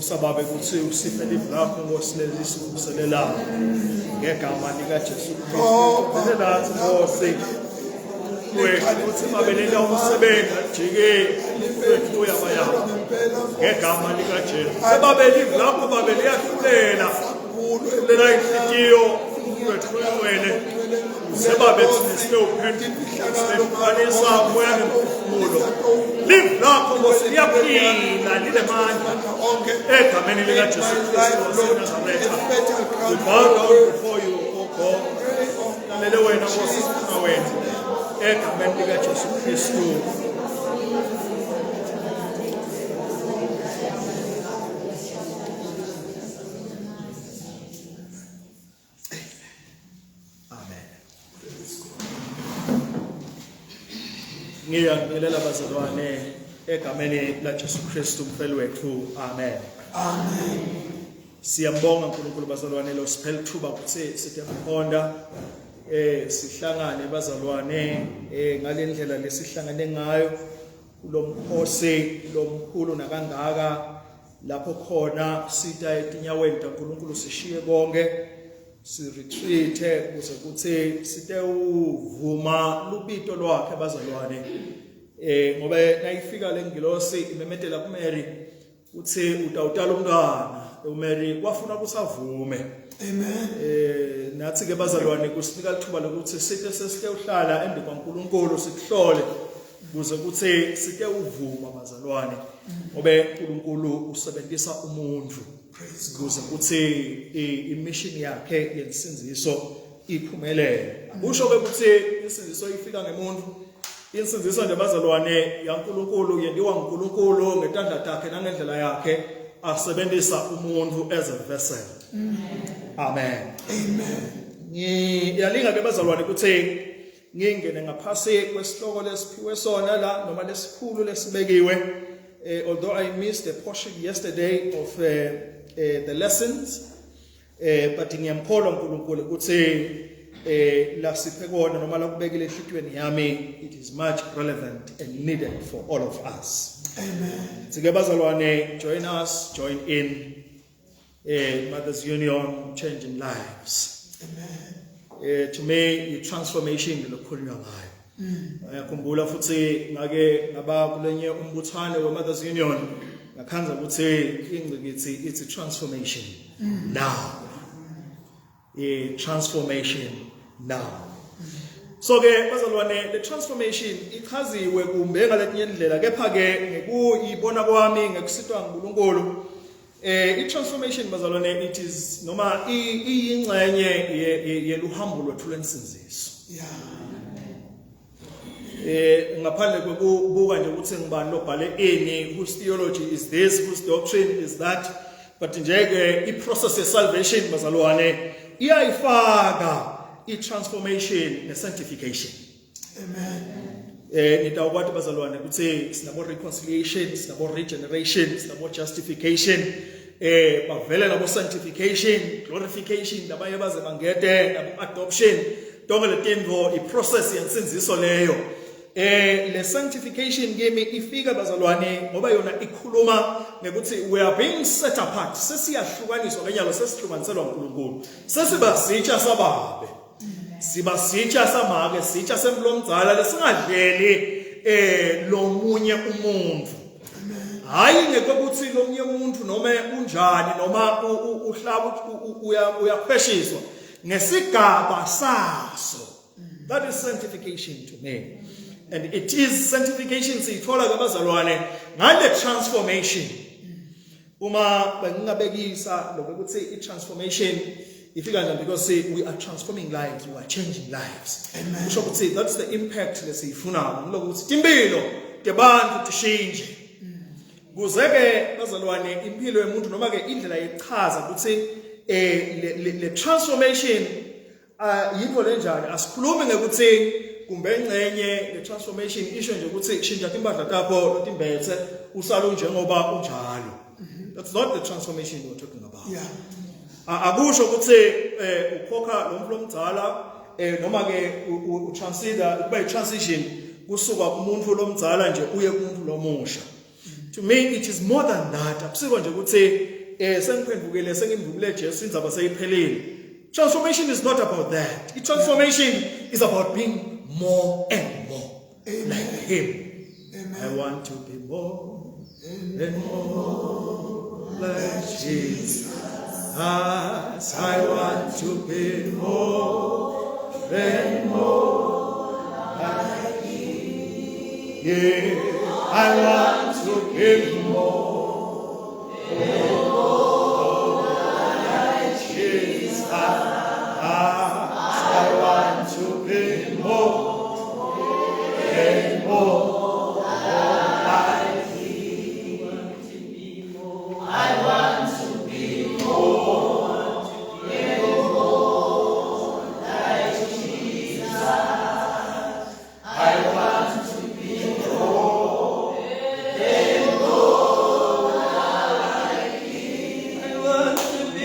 Sababe ukuthi usiphe livakho ngosilelisivuselelela ngegama lika Jesu Kristu. Nathi Nkosi wethu uthi mabelela umsebenzi jike wethu uyabayaba ngegama lika Jesu. Sebabeli livakho babeli yahlulela ulela inhliziyo wethu wena sebabe sinesiphe uphethe sifanisa moya nemphefumulo livakho Nkosi liyaphila linemandla egameni lika Jesu Kristu waseNazaretha. We bow down before you, O God. Lele wena Nkosi sifuna wena egameni lika Jesu Kristu. Ngiyangibingelela bazalwane egameni la Jesu Kristu mfeli wethu. Amen. Amen. Siyambonga uNkulunkulu bazalwane lo siphela ithuba ukuthi siyakhonda sihlangane bazalwane ngalendlela lesihlangane ngayo kulomkhosi lomkhulu nakangaka lapho khona sita etinyaweni kaNkulunkulu sishiye konke si retreat kuze kuthi site uvuma lubito lwakhe bazalwane ngoba nayifika lengilosi imemetela kuMary uthi utawutala umntwana uMary wafuna ukuthi avume. Amen. Nathi ke bazalwane kusinika lithuba lokuthi site sesike uhlala endiko kaNkulunkulu sikuhlole kuze kuthi site uvuma bazalwane ngoba uNkulunkulu usebenzisa umuntu kuze kuthi imission yakhe yensinziso iphumelele. Usho ke ukuthi insinziso ifika ngemuntu. Insinziso nje bazalwane yaNkulunkulu yendiwa nguNkulunkulu ngetandla takhe nangendlela yakhe asebenzisa umuntu as a vessel. Amen. Amen. Ngiyalinga ke bazalwane ukuthi ngingene ngaphasi kwesihloko lesiphiwe sona la noma lesikhulu lesibekiwe. Although I missed a portion yesterday of the lessons, but ngiyamkholwa uNkulunkulu ukuthi la siphe kona noma la kubekile ehlitweni yami it is much relevant and needed for all of us. Amen. Sike bazalwane join in Mothers Union changing lives. Amen. To me transformation lokhulunywa ngayo. Ngiyakhumbula futhi ngake ngaba kulenye umbuthane we-Mothers Union ngakhanza ukuthi ingcikithi it's a transformation now. A transformation now. So ke bazalwane the transformation ichaziwe kumbe ngaletinye indlela kepha ke ngekuyibona kwami ngekusitwa nguNkulunkulu i-transformation bazalwane it is noma iyingxenye yeluhambo lwethu lwensinziso. Yeah. Ngaphandle kokubuka nje ukuthi ngibani lobhale ini whose theology is this whose doctrine is that but nje ke i-process ye salvation bazalwane iyayifaka i-transformation ne-sanctification. Amen. Nitawukwathi bazalwane ukuthi sinabo reconciliation sinabo regeneration sinabo justification bavele nabo sanctification, glorification, labanye baze bangede nabo adoption, tonke letinto iprocess yensinziso leyo. Le sanctification game ifika bazalwane ngoba yona ikhuluma ngekuthi we are being set apart. Sesiyahlukaniswa kenyalo sesihlukanselwa uNkulunkulu. Sesibasitsha sababe. Sibasitsha samake, sitsha semlomdzala lesingadleli lomunye umuntu. Hayi ngekuthi lomunye umuntu noma unjani noma uhlaba uyapheshiswa ngesigaba saso. That is sanctification to me. And it is sanctification siyithola kabazalwane ngale transformation. Uma bengingabekisa lokuthi i-transformation ifika nje because we are transforming lives, we are changing lives. Amen. Kusho ukuthi that's the impact lesiyifuna ngokuthi impilo tebantu tishinje. Kuzeke bazalwane impilo yomuntu noma ke indlela yechaza ukuthi le transformation yinto lenjani asikhulumi ngekuthi kumbe engcenye le transformation isho nje ukuthi kushintsha impahla takho lotimbethe usalo njengoba unjalo. That's not the transformation we're talking about. Yeah. Akusho ukuthi ukhokha lo muntu lomdzala noma ke utransfer kuba i-transition kusuka kumuntu lomdzala nje uye kumuntu lomusha. To me it is more than that. Akusiko nje ukuthi sengiphendukele sengimvukile Jesu indzaba seyiphelile. Transformation is not about that. Transformation is about being more and more like Him. Amen. I want to be more and more like Jesus. I want to be more and more like Him. Yeah, I want to be more and more like Jesus. I want to be more and more like Him. I want to be more and more like Jesus. I want to be more and more like Him. I want to be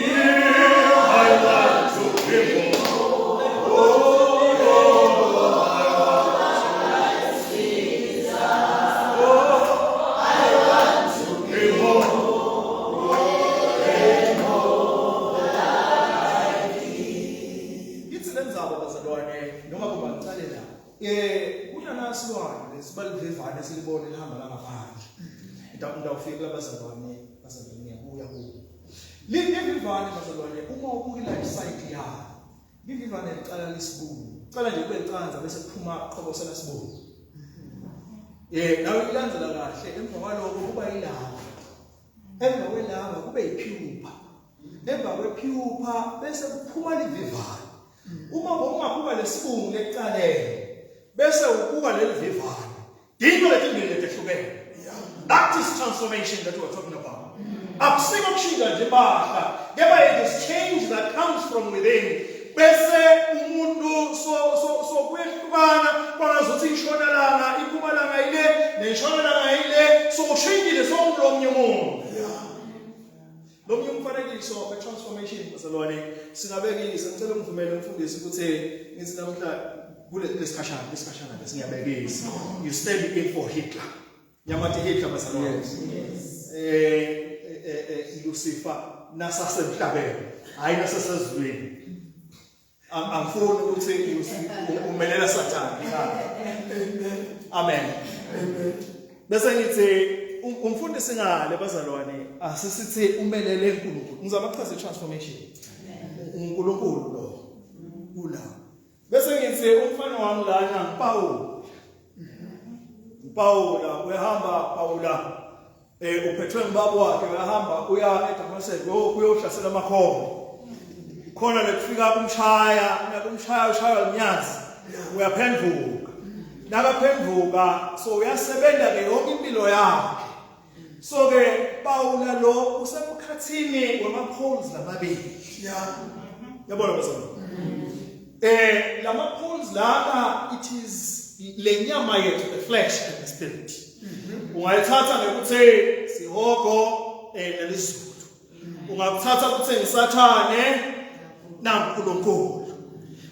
Silibone lihamba la ngaphandle. Ndawufika labazalwane ngiyabuya kubo. Livivane bazalwane uma ubuka ila site yakho. Livivane licala lesibulu. Cala nje kube licanza bese kuphuma qhobosela sibulu. Nawe ilandzela kahle emva kwaloko kuba ilanga. Emva kwelanga kube iphupha. Emva kwephupha bese kuphuma livivane. Uma ungabuka lesibungu lecaleni bese ubuka lelivivane. That is transformation that we're talking about. There is change that comes from within. You stand in for Hitler. Yamati Hitler bazalwane. Lucifer nasasemhlabeni. Hayi nasasezulwini. Angifuni ukuthi umelela Satan. Amen. Bese ngithi umfundi singale bazalwane asisithi umelele uNkulunkulu. Ngizama ukuchaza transformation. uNkulunkulu lo. Ula. Bese ngithi umfana wami lana Paula uyahamba Paula uphethwe ngibaba wakhe uyahamba uya eDamascus uyohlasela amakhomo khona lekufika kumshaya ushaya umnyazi uyaphenduka nakaphenduka so uyasebenza ke yonke impilo yakhe so ke Paula lo usemkhathini wama-poles lamabili yabona bazalwane lama poles lana it is lenyama yethu the flesh and the spirit. Ungayithatha ngekuthi sihogo nelizulu. ungakuthatha ukuthi ngisathane naNkulunkulu.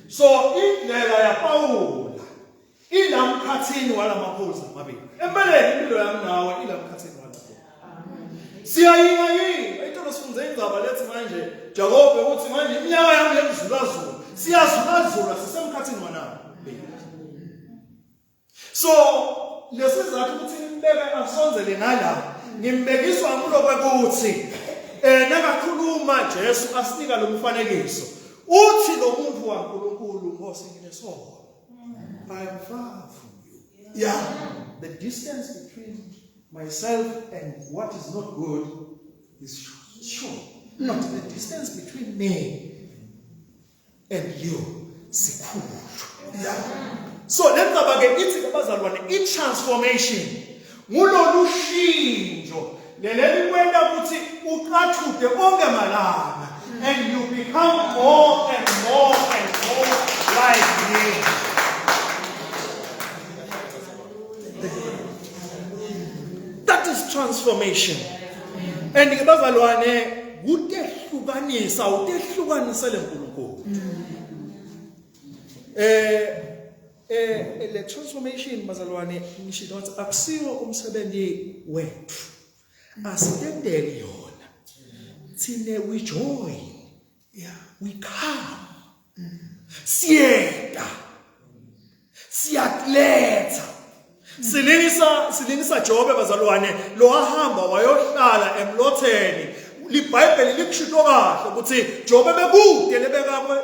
So indlela yaPawula ilamkhathini walamaphuzu amabili. Empeleni impilo yami nawe ilamkhathini walapho. Siyayinga into sifunze indzaba lethi manje Jakobe ukuthi manje iminyaka yami yekuzulazula siyazulazula sisemkhathini wanawo. So lesizathu ukuthi nimbeke asonzele ngala ngimbekiswa umlobo ukuthi nakakhuluma Jesu asinika lo mfanekiso uthi lo muntu waNkulunkulu ngosingile so I am far from you. Yeah, the distance between myself and what is not good is short. Not the distance between me and you sikhulu. Yeah. So let's abake ithi abazalwane i-transformation ngulolu shintsho leli kwenda ukuthi uqathude onke malanga and you become more and more and more like me. That is transformation. And abazalwane utehlukanisa le nkulunkulu. Le transformation bazalwane ngisho ukuthi akusiwo umsebenzi wethu. Asitendele yona. Thine we join. Yeah, we come. Siyeta. Siyatletha. Silinisa Jobe bazalwane lo ahamba wayohlala emlotheni. LiBhayibheli likusho kahle ukuthi Jobe bekude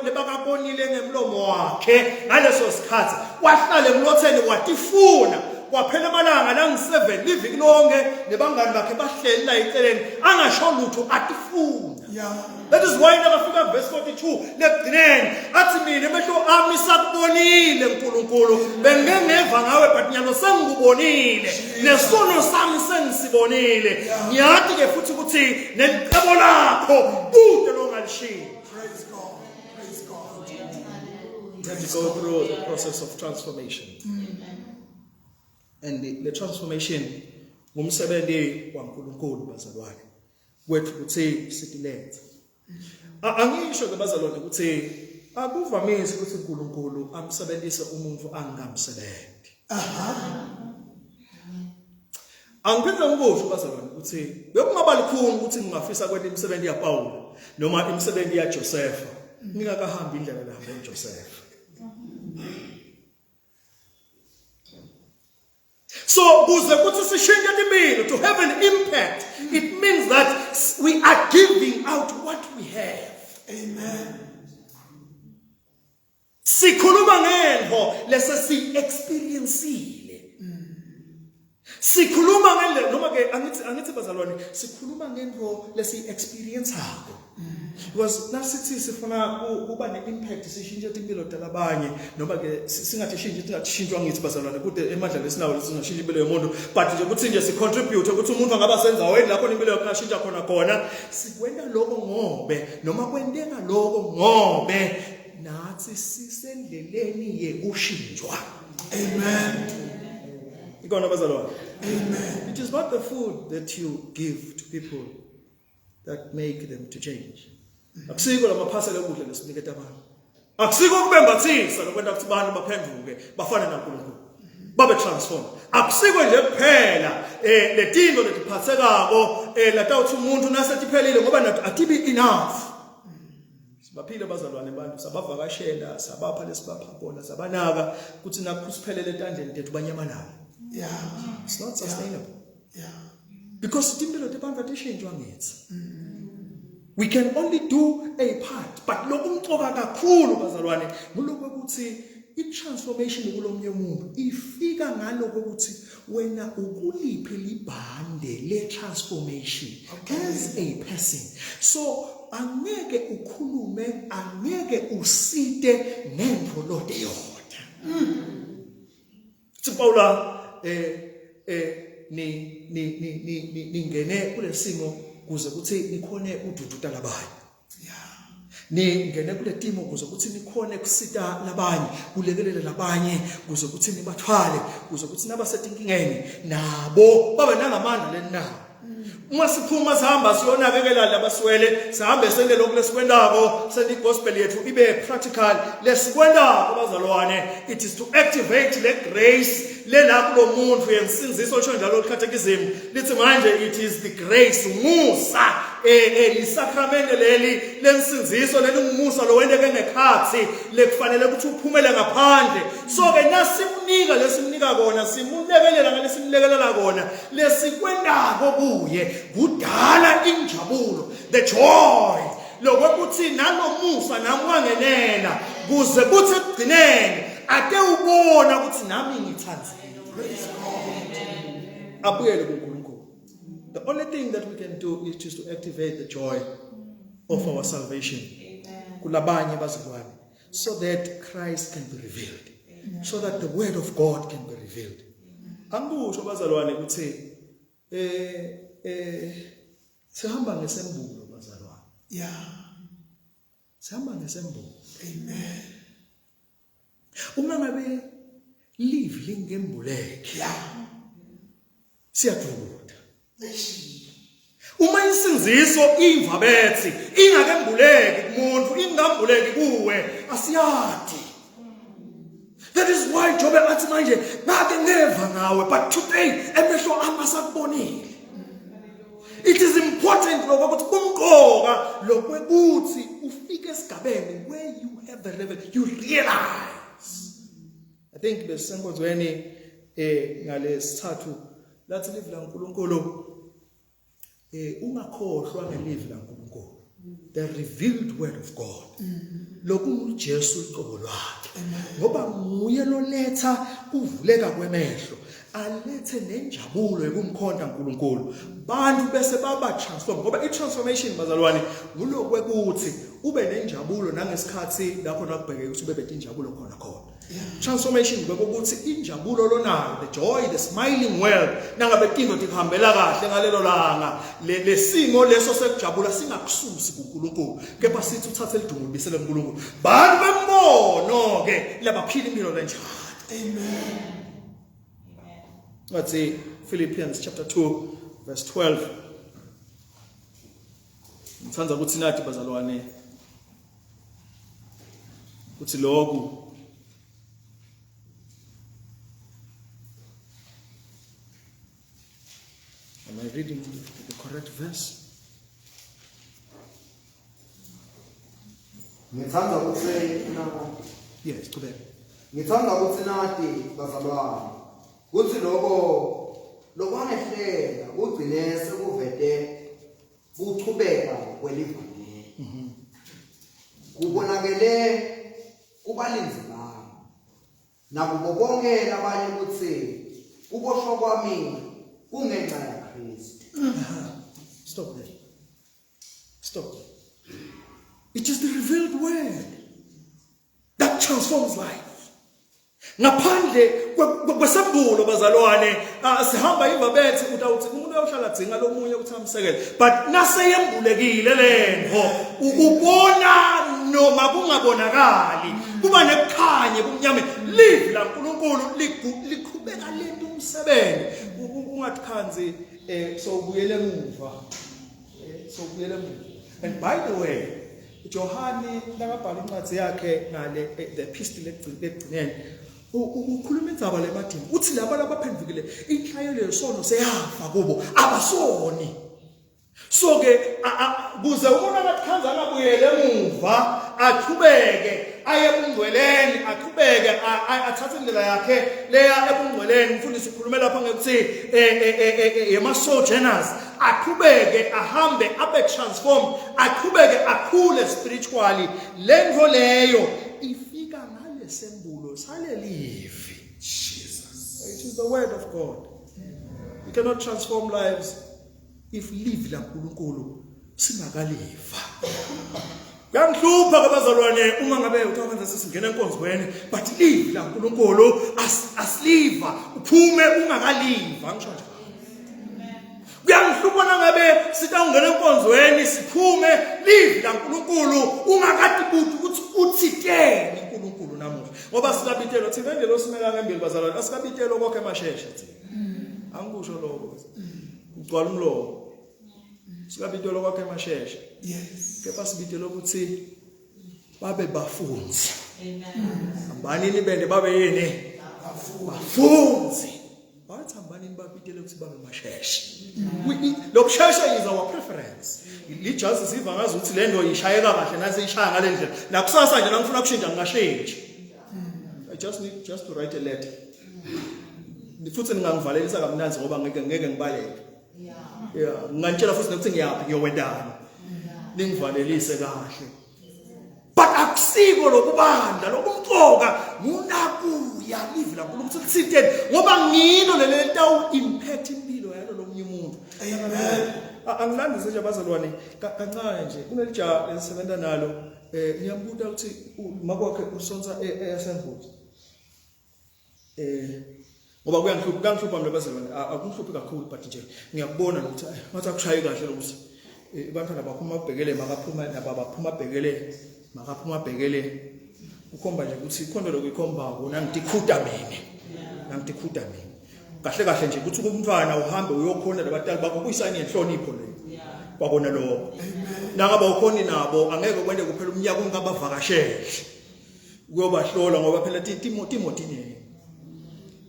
lebakabonile ngemlomo wakhe ngaleso sikhathi wahlala emlotheni watifuna kwaphela amalanga langi7 liviki lonke nebangani bakhe bahleli la eceleni angasho lutho atifuna. That is why nakafika verse 42 lekugcineni athi mina emehlo ami sakubonile uNkulunkulu bengengeva ngawe but nyalo sengikubonile nesono sami sengisibonile ngiyathi ke futhi ukuthi nelicebo lakho kude longalishiya. Praise God. Praise God. Let's go through the process of transformation. And the transformation ngumsebenzi waNkulunkulu bazalwane wethu ukuthi sikilethe. Angisho ke bazalwane ukuthi akuvamisi ukuthi uNkulunkulu amsebenzise umuntu angamsebenzi. Angiphinda ngikusho bazalwane ukuthi bekungaba likhulu ukuthi ngingafisa kwethu imisebenzi yaPawula noma imisebenzi yaJosepha ngingakahambi indlela lahamba uJosepha. So, to have an impact, it means that we are giving out what we have. Amen. Sikhuluma ngento lese si experienceile. Sikhuluma ngento noma ke angithi bazalwane sikhuluma ngento lesi experienceako. Because nasithi sifuna kuba ne-impact sishintshe impilo labanye noma ke singathi shintshe ngithi bazalwane kude emadlala esinawo singashintshe impilo yomuntu but nje ukuthi nje si-contribute ukuthi umuntu angaba senza wena lapho impilo yakhe ashintsha khona sikwenda lokho ngobe noma kwenteka lokho ngobe nathi sisendleleni yekushintsha. Amen. Ikona bazalwane. Amen. It is not the food that you give to people that make them to change. Akusiko lamaphasela ukudla lesiniketa abantu. Akusiko kubembathisa lokwenda ukuthi abantu baphenduke bafane naNkulunkulu. Babe transform. Akusiko nje kuphela letinto letiphathekako latawuthi umuntu nasetiphelile ngoba nathi atibi enough. Sibaphile bazalwane abantu sabavakashela sabapha lesibapha bona sabanaka ukuthi nakho siphelele etandleni tethu banyamalala. Yeah, it's not sustainable. Yeah. Because impilo tebantu atishinjwa ngithi. We can only do a part, but lokumcoka kakhulu bazalwane ngilokho ukuthi i-transformation kulomnye umuntu ifika ngalokho ukuthi wena ukuliphi libhande le-transformation as a person. So angeke ukhulume angeke usite ngento lode yona. Sipawula ningene kulesimo kuze kuthi nikhone ududuta labanye. Ningene kule timo kuze kuthi nikhone kusita labanye kulekelela labanye kuze kuthi nibathwale kuze kuthi nabasetinkingeni nabo babe nalamandla lenawo. Uma siphuma sihamba siyonakekela labaswele sihambe sende lokho lesikwendako sendi gospel yethu ibe practical lesikwendako bazalwane. It is to activate le grace lela kulo muntu yensinziso okusho njalo catechism lithi manje it is the grace umusa lisakramento leli lensinziso lelingumusa lo wendeke ngekhathi lekufanele ukuthi uphumele ngaphandle. So ke nasimnika lesimnika kona simulekelela ngalesimlekelela kona lesikwendako kuye kudala injabulo, the joy lokuthi nalomusa namwangenela kuze kuthi egcineni ake ubona ukuthi nami ngithandzile. Praise God. Abuyele kuNkulunkulu. The only thing that we can do is just to activate the joy of our salvation. Kulabanye bazalwane, so that Christ can be revealed, so that the word of God can be revealed. Angisho bazalwane ukuthi sihamba ngesembulo bazalwane. Yeah. Sihamba ngesembulo. Amen. Uma ngabe live lingembuleke siyajuda. Uma insinziso iva bethi ingakembuleki kumuntu ingambuleki kuwe asiyati. That is why Job athi manje ngake ngeva ngawe but today emehlo amasakubonile. It is important ukuthi kumqoka lokuthi ufike esigabeni where you have the level you realize. I think besenkonzweni ngalesithathu lathi live la uNkulunkulu ungakhohlwa ngelive la uNkulunkulu, the revealed word of God. Lokhu uJesu uqobo lwakhe ngoba nguye loletha uvuleka kwemehlo alethe nenjabulo yokumkhonza uNkulunkulu. Bantu bese baba transform ngoba i-transformation bazalwane ngulokwekuthi ube nenjabulo nangesikhathi lapho nakubhekeka ukuthi ube betinjabulo khona khona. Transformation bekuthi injabulo lonayo, the joy, the smiling world nangabe into ihambela kahle ngalelo langa lesimo leso sekujabula singakususi kuNkulunkulu kepha sithi uthathe lidumo libisele uNkulunkulu. Bantu bembono ke labaphila impilo lenjalo. Amen. Let's see Philippians chapter 2 verse 12. Ngithanda ukuthi nathi bazalwane uthi lokhu am I reading the correct verse? Ngithanda ukuthi Yes, go there. ngithanda ukuthi nathi bazalwane kuthi lokwangehlela ugcine sekuvete kuchubeka kwelivangeli. Kubonakele kubalinzi bami nakubo bonke labanye ukuthi uboshwa kwami kungenxa ya Kristu. Stop there. Stop. It is the revealed word that transforms life. Ngaphandle kwesembulo bazalwane sihamba imva bethu uthi umuntu uyohlala dzinga lomunye ukuthi amsekele, but naseyembulekile lento ubona noma kungabonakali kuba nebukhanye kumnyame live la uNkulunkulu liqhubeka lento umsebenzi ungathikhanzi so ubuyele emuva. And by the way Johani lakabhala incwadi yakhe ngale the epistle ekugcineni ukhuluma indzaba lemadini uthi laba labaphendukile inhlayelo yesono seyafa kubo abasoni. So ke kuze umuntu akathikhanza angabuyele emuva aqhubeke aye ebungcweleni aqhubeke athathe indlela yakhe leya ebungcweleni. Umfundisi ukhuluma lapha ngekuthi sojourners aqhubeke ahambe abe transformed aqhubeke akhule spiritually. Lento leyo ifika ngalesembulo salelivi Jesus. It is the word of God. You cannot transform lives if live la uNkulunkulu singakaliva. Kuyangihlupha kabazalwane uma ngabe uthakanza sesingena enkonzweni but live la uNkulunkulu asliva uphume ungakaliva ngisho nje. Kuyangihlupha ngabe sitawungena enkonzweni siphume live la uNkulunkulu ungakati ukuthi uthitheni uNkulunkulu namuhla ngoba silabitelo thina endlela osimela ngempilo bazalwane asikabitelo konke emasheshe thina. Angikusho lokho. Ugcwala umlomo. sikabitelo kwakhe emasheshe Yes. kepha sibitelo ukuthi babe bafunzi hambani nibende babe yini bafunzi bathi hambani nibabitele ukuthi babe masheshe lokushesha is our preference lijazi siva ngazi ukuthi lento ishayeka kahle nase ishaya ngalendlela nakusasa nje ngifuna ukushintsha ngingashintshi I just need to write a letter futhi ningangivalelisa kamnanzi ngoba ngeke ngibaleke yeah ngantshela futhi ukuthi ngiyaphi ngiyowendana ningivalelise kahle but akusiko lokubanda lokumqoka ngunakuya live la ukuthi kuthintene ngoba ngino lelenta impact impilo yalo lomunye umuntu Amen. angilandise nje abazalwane kancane nje kunelija elisebenza nalo ngiyambuza ukuthi makwakhe usonsa eSandwood ngoba kuyangihlupha mina abazalwane akungihluphi kakhulu but nje ngiyakubona ukuthi ngathi akushayi kahle ukuthi abantwana baphuma ubhekele makaphuma nabaphuma ubhekele makaphuma ubhekele ukhomba nje ukuthi ikhona lokuyikhomba wona ngidikhuda mina kahle kahle nje ukuthi umntwana uhambe uyokhona labatali bakho kuyisayini yenhlonipho le kwabona lokho nangaba ukhoni nabo angeke kwende kuphela umnyaka ungabavakashele uyobahlola ngoba phela Timothy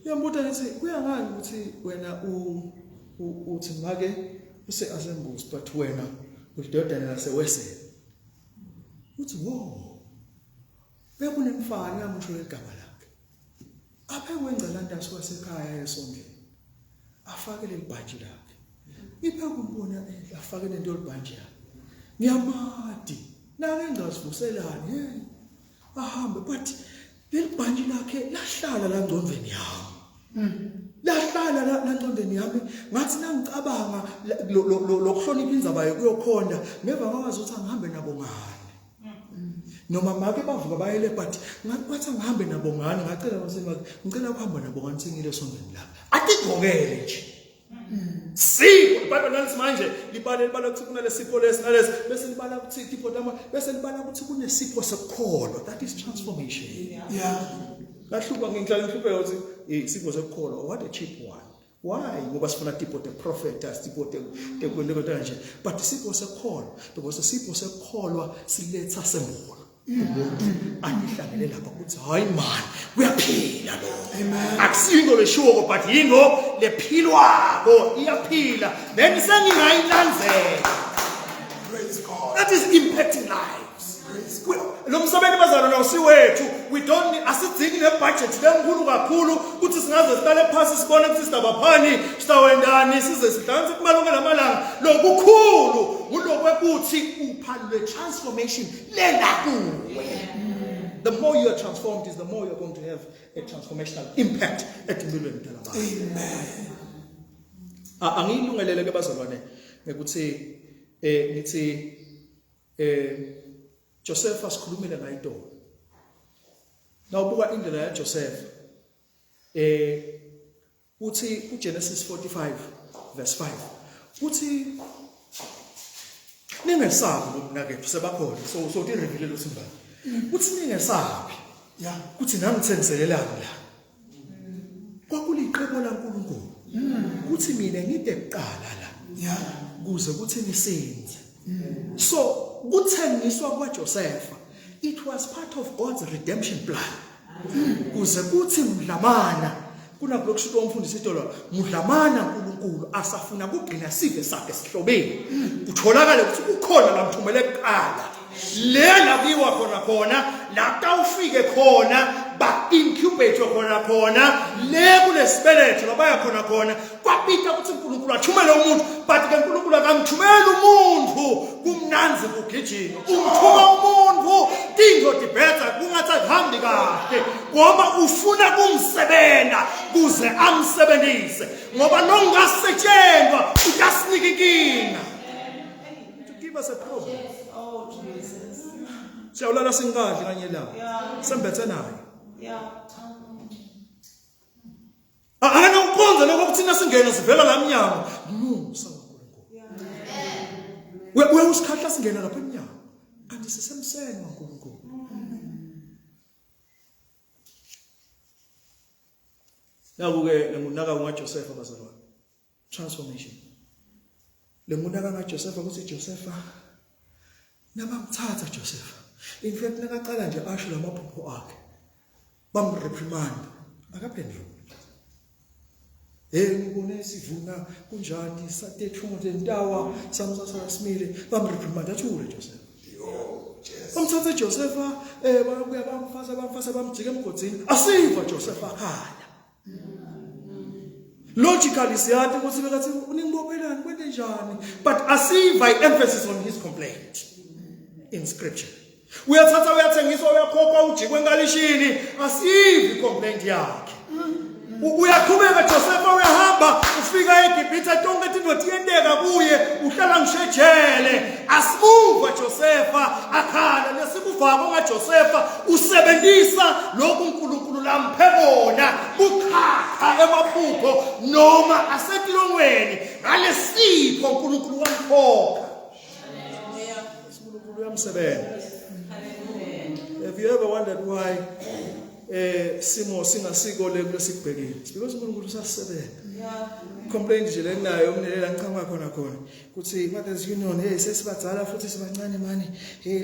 yambuta ngithi kuyangani ukuthi wena uthi make use asembuzi but wena udodana lasewesele uthi wo bekunemfana yamusho igama lakhe aphe kwenza landaso wasekhaya esondweni afake lelibhanji lakhe iphe kumbona afake lento yolibhanji yakhe ngiyamadi nake ngasivuselani ahambe but lelibhanji lakhe lahlala la ngcondweni yami lahlala la ngcondweni yami ngathi nangicabanga lokuhlonipha inzaba yokuyokhonda ngeva ngakwazi ukuthi angihambe nabo ngane noma make bavuka bayele but ngathi angihambe nabo ngane ngacela ngicela ukuhamba nabo ngane sengile esondweni lami atigqokele nje sipho iBhayibheli nalithi manje libala ukuthi kunalesipho lesinalesi bese libala ukuthi tipho lama bese libala ukuthi kunesipho sekukholwa that is transformation Yeah. lahluka ngihlala ngihluphe ukuthi isipho sekukholwa what a cheap one why ngoba sifuna tipo the prophet as tipo the kwento kanje but isipho sekukholwa because isipho sekukholwa siletha sembulo anihlangele lapha ukuthi hayi man kuyaphila lo Amen. akusingo leshuko but yingo lephilwako iyaphila then sengingayilandzela Praise God. that is impacting lives Praise God. lo msebenzi bazalwana usiwethu we don't asidingi le budget lenkulu kakhulu ukuthi singaze sihlale phansi sibone ukuthi sidabaphani sitawendani size sihlanze kubalonke lamalanga lokukhulu ngulokwekuthi uphalwe transformation lela kuwe. The more you are transformed is the more you are going to have a transformational impact empilweni yabantu. Amen. Angiyilungelele ke bazalwane ukuthi ngithi Joseph asikhulumile ngayidolo. Nawubuka indlela ya Joseph uthi uGenesis 45 verse 5 uthi ningesabi umnake sebakhona so ti reveal lo simbali uthi ningesabi Yeah. kuthi nangithengiselelana la kwakuliqhebo laNkulunkulu kuthi mina ngide kuqala la Yeah. kuze kuthi nisenze so kuthengiswa kwaJoseph it was part of God's redemption plan kuze kuthi mdlamana kuna kulokushuto umfundisi idolo mdlamana uNkulunkulu asafuna kugcina sive sakhe sihlobeni kutholakala ukuthi ukhona lamthumele kuqala lena kuyiwa khona la tawufike khona ba incubate khona le kulesibeletho labaya khona kwapita ukuthi uNkulunkulu athumele umuntu but ke uNkulunkulu akamthumela umuntu kumnanzi kugijima umthuma umuntu dingo dibetha kungathi hambi kahle ngoba ufuna kumsebenza kuze amsebenzise ngoba nongasetshenzwa ukasinika inkinga to give us a problem. Oh, Jesus. Siyawulala singadli kanye la. Sembethe nayo. Yeah. Ana ukonza lokho kuthina singena sivela la emnyango. Musa kaNkulunkulu. We usikhahla singena lapha emnyango. Kanti sisemseni kaNkulunkulu. Naku ke ngunaka uJoseph abazalwane. Transformation. Lemunaka kaJosepha kuthi Josepha nabamthatha Josepha. In fact nakaqala nje asho lamaphupho akhe. Bamreprimand. Akaphendula. Ngibone sivuna kunjani sathethumo entawa samsasa simile bamreprimand athule Josepha. Bamthatha Josepha babuya bamfasa bamjika emgodini asiva Josepha akhala. Logically siyathi ukuthi bekathi uningibophelani kwente njani but asiva emphasis on his complaint in scripture. Uyathatha uyathengiswa uyakhokha ujikwe enkalishini asivi complaint yakhe. Uyaqhubeka Josepha uyahamba ufika eGibhithe tonke into tiyendeka kuye uhlala ngishejele asibuva Josepha akhala lesibuvako ngaJosepha usebenzisa lokhu uNkulunkulu lamphe kona kukhakha emaphupho noma asetilongweni ngalesipho uNkulunkulu wamkhokha. uNkulunkulu uyamsebenza. Have you ever wondered why simo singasiko lesikubhekile? Because uNkulunkulu usasebenza. Complaint nje lenayo umnelela ngichama khona kuthi Mothers Union sesibadzala futhi sibancane mani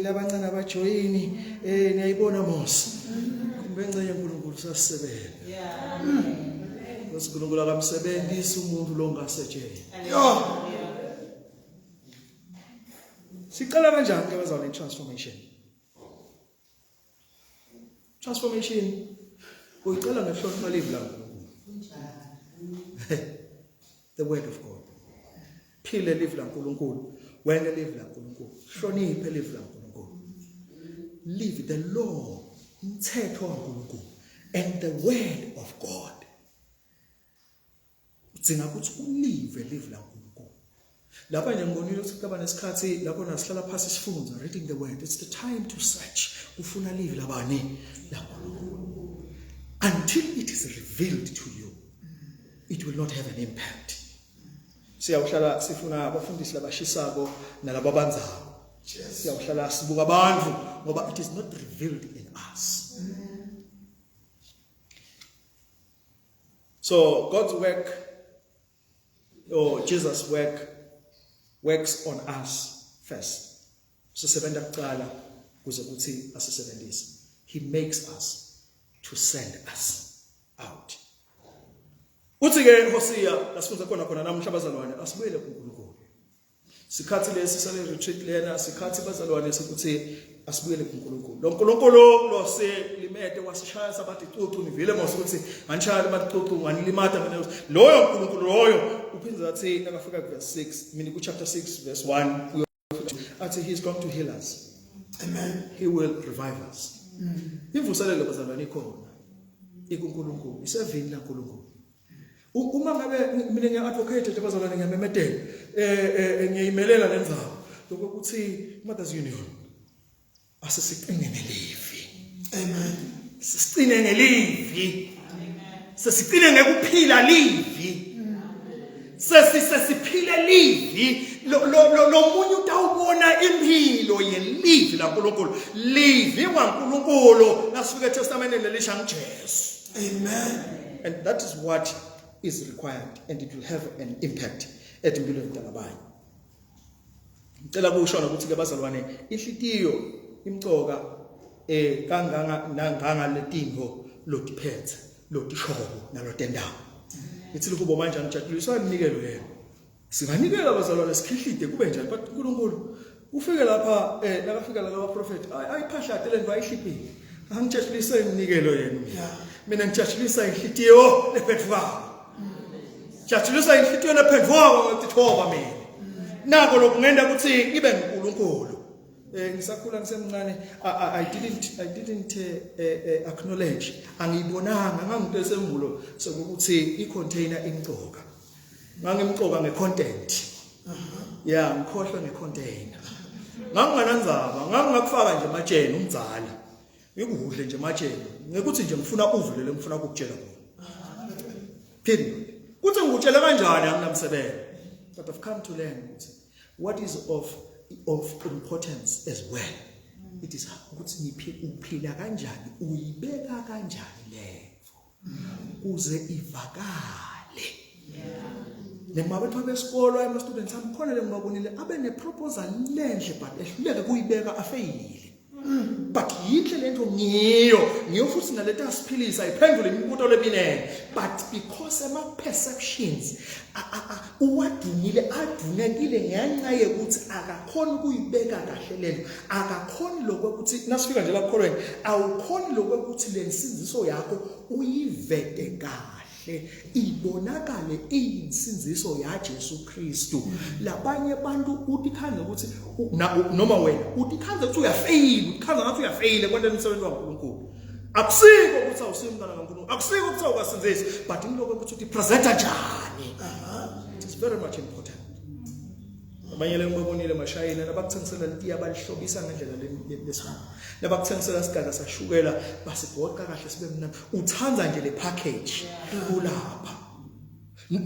labancane abajoyini niyayibona mos kumbe ngcenye uNkulunkulu usasebenza. Because uNkulunkulu akamsebenzisi umuntu lo ngasetshela. Siqala kanjani ke bazalwane transformation? Transformation uyicela ngehlonipho live la. The word of God. Phile live la uNkulunkulu, wena live la uNkulunkulu. Hloniphe live la uNkulunkulu. Live the law, umthetho kaNkulunkulu and the word of God. Udzinga ukuthi ulive live la uNkulunkulu. Lapha nje ngibonile ukuthi kuba nesikhathi lapho nasihlala phansi sifunda reading the word. It's the time to search. Ufuna live labani la uNkulunkulu. Until it is revealed to you, it will not have an impact. Siyawuhlala sifuna abafundisi labashisako nalabo abanzako. Siyawuhlala sibuka abantu ngoba it is not revealed in us. So God's work or Jesus' works on us first. Sisebenza kuqala kuze kuthi asisebenzise. He makes us to send us out. Uthi ke Hosea lasifunza khona namhla bazalwane asibuyele kuNkulunkulu. Sikhathi lesi sale retreat lena sikhathi bazalwane sekuthi asibuyele kuNkulunkulu. Lo nkulunkulu lo selimete wasishaya sabathi cucu nivile mose ukuthi anishaya bathi cucu nganilimata mina loyo nkulunkulu loyo uphinza athi nakafika ku verse 6 mina ku chapter 6 verse 1 athi he's going to heal us. Amen. He will revive us. Ivuselelo bazalwane ikhona. IkuNkulunkulu isevini laNkulunkulu. Uma ngabe mina ngiya-advocate bazalwane ngiyamemedela ngiyimelela lendzawo lokuthi Mothers Union asisiqine ngelivi. Amen. Sisicine ngelivi. Sesiqine ngekuphila livi. Sesiphile livi. Lo munye utawubona impilo yelivi laNkulunkulu. Livi kwaNkulunkulu nasifika eTestament lelisha ngeJesu. Amen. And that is what is required and it will have an impact etimpilweni zalabanye. Ngicela kusho ukuthi ke bazalwane inhlitiyo imcoka kanganga letinho lotiphethe lotishobo nalotendawo. Ithi lokubo manje ngijathuliswa imnikelo yena. Singanikela bazalwane sikhihlide kube njani but uNkulunkulu ufike lapha nakafika la prophet ayiphahla leni bayishipile. Angijatshulisa imnikelo yena. Mina ngijatshulisa inhlitiyo lephethuka. Jatshulisa inhlitiyo lephethuka ngitithoba mina. Nako lokungenda ukuthi ibe nguNkulunkulu. Ngisakhula ngisemncane I didn't acknowledge angibonanga nganginto esemvulo sokuthi icontainer imcoka. Ngangimcoka ngecontent. Yeah, ngikhohlwe ngecontainer. Nganginganandzaba, ngangakufaka nje matsheni umdzala. Ngikudle nje matsheni. Ngekuthi nje ngifuna uvulele ngifuna ukukutshela khona. Period. Kuthi ngikutshela kanjani anginamsebenzi. But I've come to learn what is of importance as well. It is ukuthi uphila kanjani, uyibeka kanjani levo. Uze ivakale. Nemabethu besikolo ama students ami khona le ngibabonile abe ne proposal lenhle but ehluleke kuyibeka afeyile. But yinhle lento ngiyo futhi naleta asiphilisa iphendule imibuto leminene but because ama perceptions uwadungile adungekile ngenxa yokuthi akakhona ukuyibeka kahle lento akakhona lokuthi nasifika nje lapho khona awukhona lokuthi lensinziso yakho uyivete kahle ibonakale iyinsinziso yaJesu Kristu. Labanye abantu utikhanza ukuthi noma wena utikhanza ukuthi uyafail ukhanza ngathi uyafail kwenteni umsebenzi kaNkulunkulu. Akusiko ukuthi awusimntana kaNkulunkulu akusiko ukuthi awukasinzisi but ingiloko ukuthi uthi presenta njani. It's very much important. Abanye lengibabonile mashayina nabakuthengisela litiya balihlobisa ngendlela lesona. Nabakuthengisela sigada sashukela basibhoqa kahle sibe mnandi. Uthanza nje le package kulapha.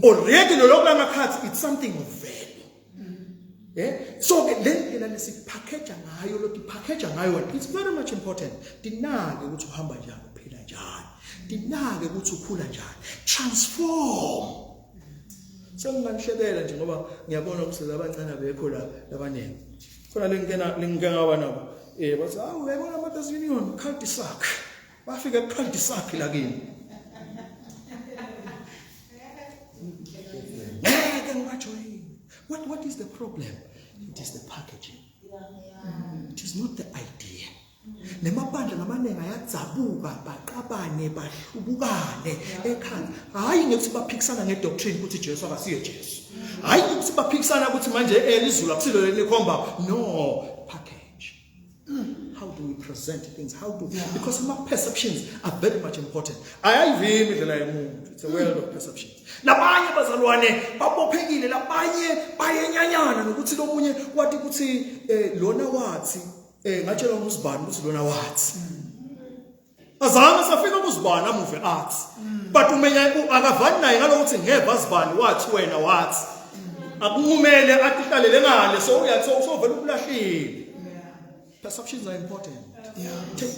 Already lo lokho cards it's something of value. So lendlela lesipackage ngayo lo package ngayo it's very much important. Dinake ukuthi uhamba njani uphila njani. Dinake ukuthi ukhula njani. Transform. Senginganhlebela nje ngoba ngiyabona ukuthi labancane bekho la labanene. Khona lengingena nabo. Bathi uyabona amaTas Union cul-de-sac. Bafika cul-de-sac la kimi. What is the problem? It is the packaging. It is not the idea. Nemabandla namanenga ayadzabuka baqabane bahlubukane ekhaya hayi ngekuthi baphikisana ngedoctrine ukuthi Jesu akasiye Jesu hayi ngekuthi baphikisana ukuthi manje elizulu akusilo lenikhomba no package. How do we present things? Because my perceptions are very much important. Ayayivimi indlela yomuntu. It's a world of perception. Labanye bazalwane babophekile labanye bayenyanyana nokuthi lo munye wathi ukuthi lona wathi ngatshela uMzibani ukuthi lona wathi azange safika kuZibani amuve athi but umenya akavani naye ngalokuthi ngeva uZibani wathi wena wathi akumele atihlalele ngale so uyathi usovela ukulahlile. Perceptions are important.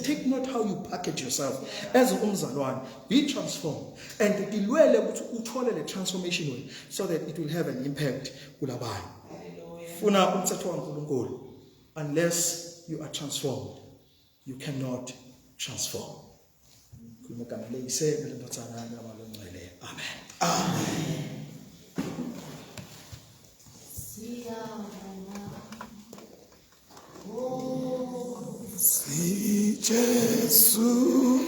Take note how you package yourself as umzalwane. Be transformed and dilwele ukuthi uthole le transformation way so that it will have an impact kulabanye. Funa umthetho kaNkulunkulu. Unless you are transformed, you cannot transform. Amen. Amen. Si Jesu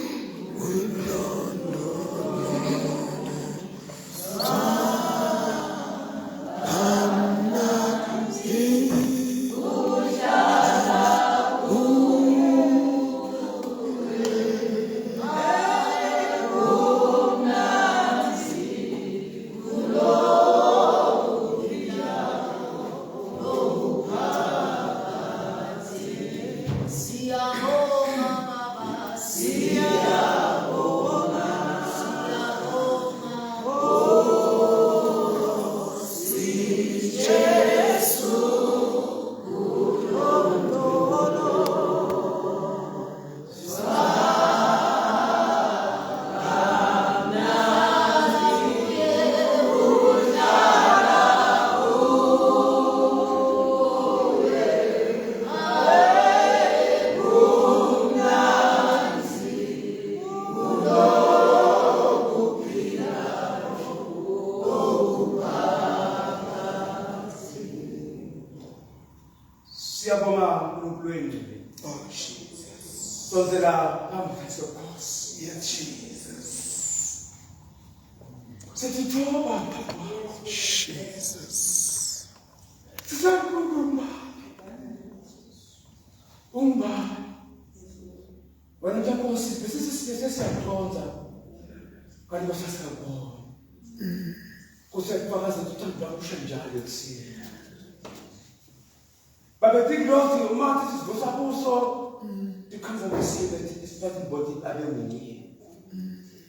But the thing goes to your mouth, it goes up also. You can't see that it's not body avenue.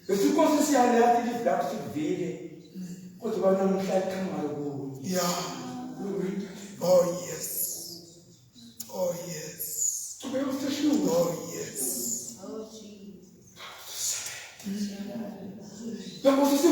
The two see I left it that to be what one of them yeah. Oh yes. Oh yes. Oh yes. Oh Jesus. That was who's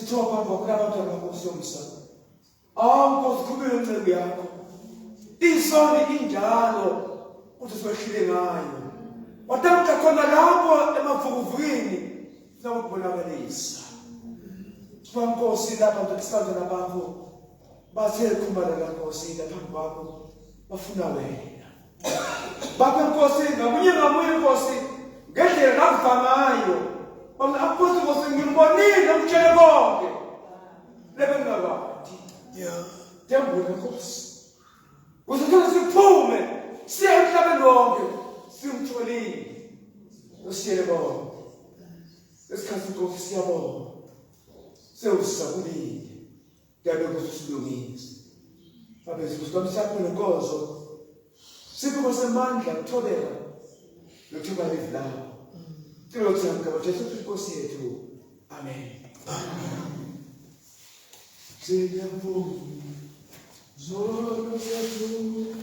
sithoba ngokulabantwana bakosomsa. Nkosi khulumela incebo yakho. Isoni injalo ukuthi siwehlile ngayo. Watamka khona lapho emavukuvukini sinakubonakalisa. Nkosi lapha ngisizana bakho bathe khumala la Nkosi lapha kwakho bafuna wena. Baphe Nkosi ngamunye Nkosi ngendlela ngakuva ngayo. Bamna aphothi Nkosi ngimbonile umtshele konke. Lebe ngakwathi. Yeah. Tembule Nkosi. Uzothola siphume siye emhlabeni wonke simtholile. Usiyele bonke. Lesikhathi Nkosi siyabonga. Sewusabulile. Kuyabe kusilungise. Abeze kusibamsapho nenkozo. Sipho semandla kuthobeka. Nokuba livlawo. Ngicela ukuthi ngaba Jesu Nkosi yethu. Amen. Siyabonga. Zolo yethu.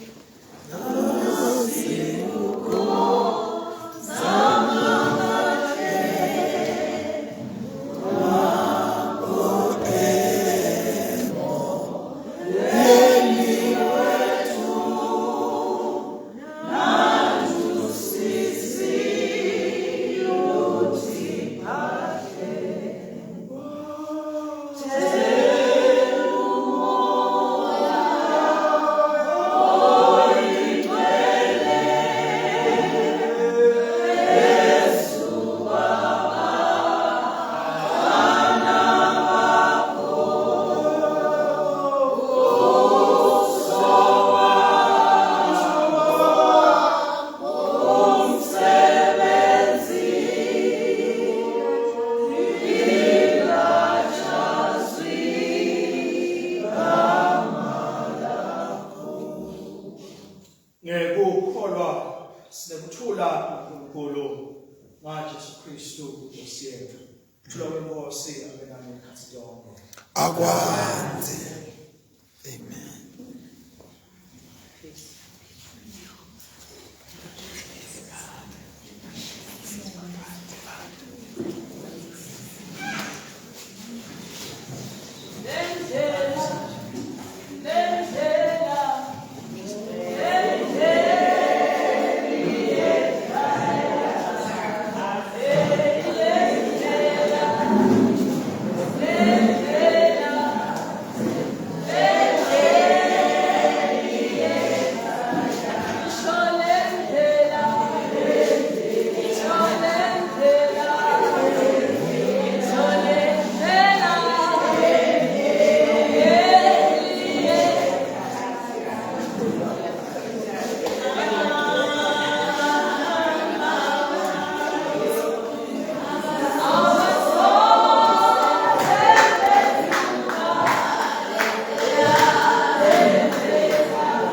Akwanzi.